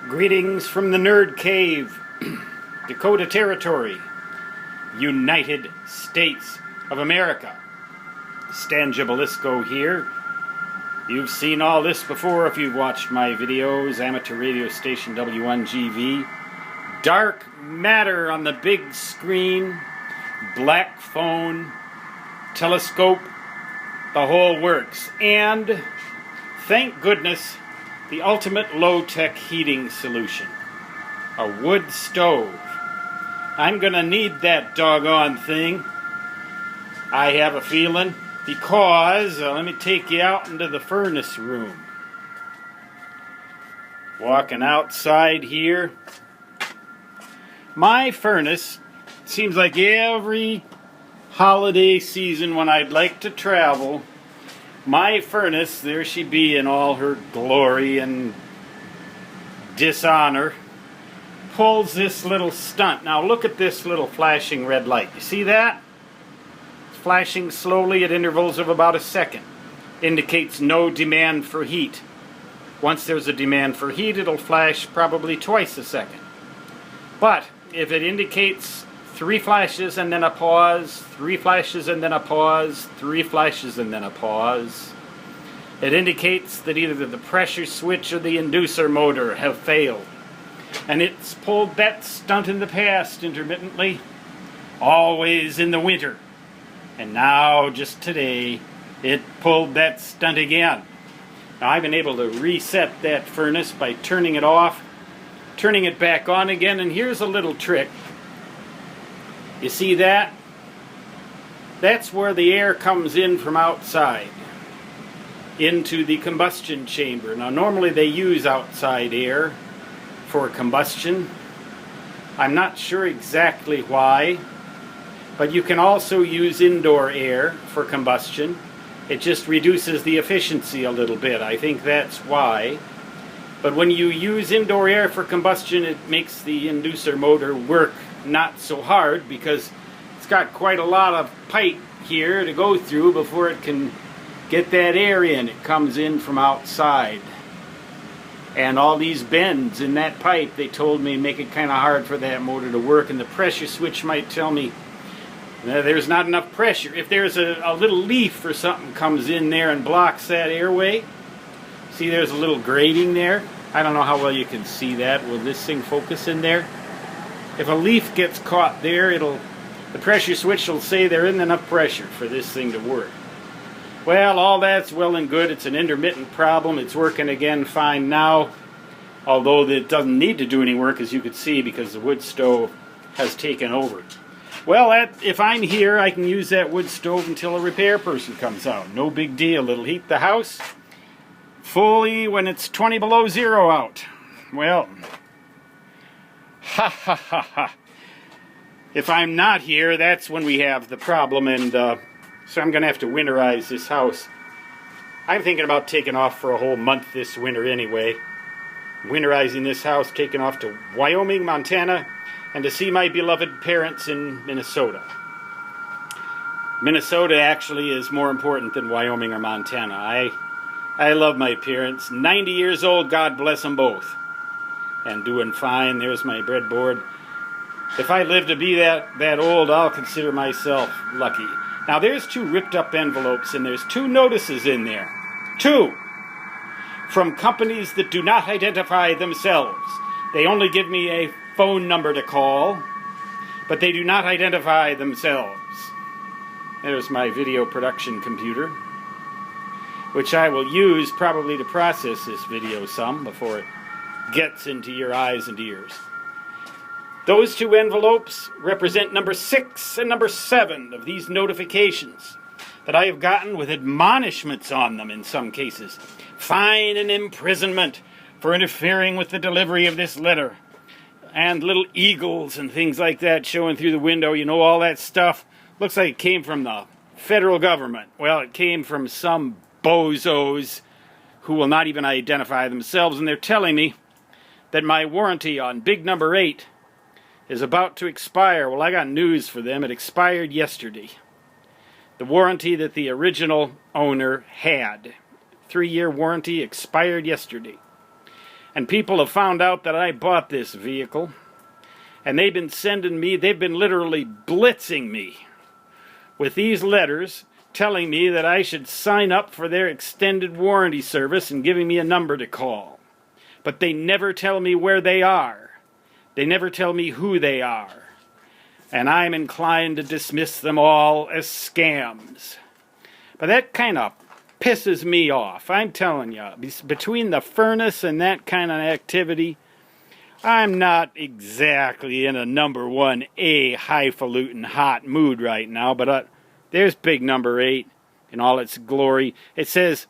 Greetings from the Nerd Cave, Dakota Territory, United States of America. Stan Gibilisco here. You've seen all this before if you've watched my videos. Amateur radio station W1GV. Dark matter on the big screen, black phone, telescope, the whole works. And, thank goodness, the ultimate low-tech heating solution. A wood stove. I'm gonna need that doggone thing. I have a feeling, because, let me take you out into the furnace room. Walking outside here. My furnace, seems like every holiday season when I'd like to travel, my furnace, there she be in all her glory and dishonor, pulls this little stunt. Now look at this little flashing red light. You see that? It's flashing slowly at intervals of about a second. Indicates no demand for heat. Once there's a demand for heat, it'll flash probably twice a second. But if it indicates 3 flashes and then a pause, 3 flashes and then a pause, 3 flashes and then a pause, it indicates that either the pressure switch or the inducer motor have failed. And it's pulled that stunt in the past intermittently, always in the winter. And now, just today, it pulled that stunt again. Now I've been able to reset that furnace by turning it off, turning it back on again, and here's a little trick. You see that? That's where the air comes in from outside into the combustion chamber. Now normally they use outside air for combustion. I'm not sure exactly why, but you can also use indoor air for combustion. It just reduces the efficiency a little bit. I think that's why. But when you use indoor air for combustion, it makes the inducer motor work not so hard because it's got quite a lot of pipe here to go through before it can get that air in. It comes in from outside. And all these bends in that pipe, they told me, make it kind of hard for that motor to work. And the pressure switch might tell me there's not enough pressure. If there's a little leaf or something comes in there and blocks that airway, see there's a little grating there? I don't know how well you can see that. Will this thing focus in there? If a leaf gets caught there, the pressure switch will say there isn't enough pressure for this thing to work. Well, all that's well and good. It's an intermittent problem. It's working again fine now, although it doesn't need to do any work, as you could see, because the wood stove has taken over. Well, if I'm here, I can use that wood stove until a repair person comes out. No big deal. It'll heat the house fully when it's 20 below zero out. Well, ha ha ha ha. If I'm not here, that's when we have the problem, and so I'm going to have to winterize this house. I'm thinking about taking off for a whole month this winter anyway. Winterizing this house, taking off to Wyoming, Montana, and to see my beloved parents in Minnesota. Minnesota actually is more important than Wyoming or Montana. I love my parents. 90 years old, God bless them both. And doing fine. There's my breadboard. If I live to be that old, I'll consider myself lucky. Now there's 2 ripped up envelopes, and there's 2 notices in there. 2! From companies that do not identify themselves. They only give me a phone number to call, but they do not identify themselves. There's my video production computer, which I will use probably to process this video some before it gets into your eyes and ears. Those 2 envelopes represent number 6 and number 7 of these notifications that I have gotten with admonishments on them in some cases. Fine and imprisonment for interfering with the delivery of this letter. And little eagles and things like that showing through the window. You know, all that stuff looks like it came from the federal government. Well, it came from some bozos who will not even identify themselves, and they're telling me that my warranty on big number 8 is about to expire. Well, I got news for them. It expired yesterday. The warranty that the original owner had, 3-year warranty, expired yesterday. And people have found out that I bought this vehicle. And they've been sending me, they've been literally blitzing me with these letters telling me that I should sign up for their extended warranty service and giving me a number to call. But they never tell me where they are. They never tell me who they are. And I'm inclined to dismiss them all as scams. But that kind of pisses me off. I'm telling you, between the furnace and that kind of activity, I'm not exactly in a number 1A highfalutin hot mood right now, but there's big number 8 in all its glory. It says,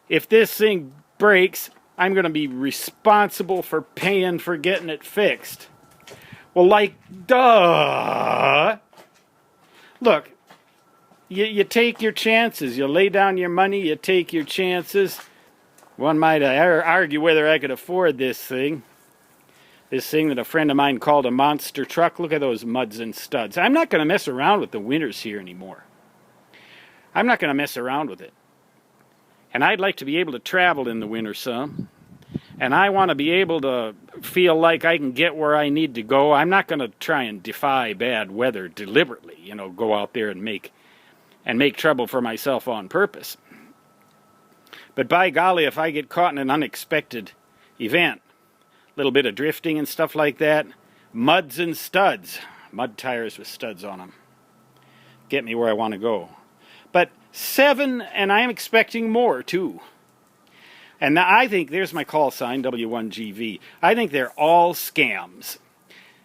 if this thing breaks, I'm going to be responsible for paying for getting it fixed. Well, like, duh. Look, you take your chances. You lay down your money, you take your chances. One might argue whether I could afford this thing. This thing that a friend of mine called a monster truck. Look at those muds and studs. I'm not going to mess around with the winters here anymore. I'm not going to mess around with it. And I'd like to be able to travel in the winter some. And I want to be able to feel like I can get where I need to go. I'm not going to try and defy bad weather deliberately. You know, go out there and make trouble for myself on purpose. But by golly, if I get caught in an unexpected event, little bit of drifting and stuff like that, muds and studs, mud tires with studs on them, get me where I want to go. But 7, and I'm expecting more too. And I think, there's my call sign, W1GV. I think they're all scams.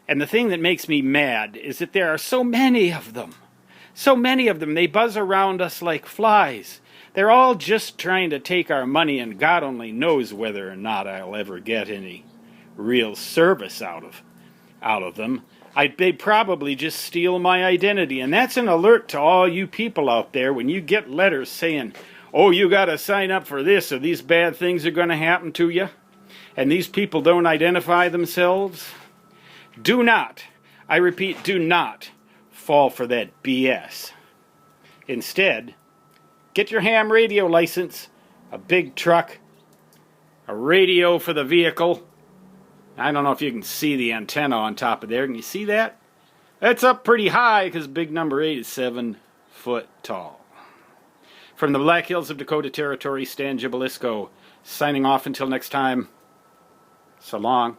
And the thing that makes me mad is that there are so many of them. So many of them, they buzz around us like flies. They're all just trying to take our money, and God only knows whether or not I'll ever get any real service out of them. They probably just steal my identity. And that's an alert to all you people out there when you get letters saying, oh, you got to sign up for this or these bad things are going to happen to you. And these people don't identify themselves. Do not, I repeat, do not fall for that BS. Instead, get your ham radio license, a big truck, a radio for the vehicle. I don't know if you can see the antenna on top of there. Can you see that? That's up pretty high because big number 8 is 7 foot tall. From the Black Hills of Dakota Territory, Stan Gibilisco, signing off until next time. So long.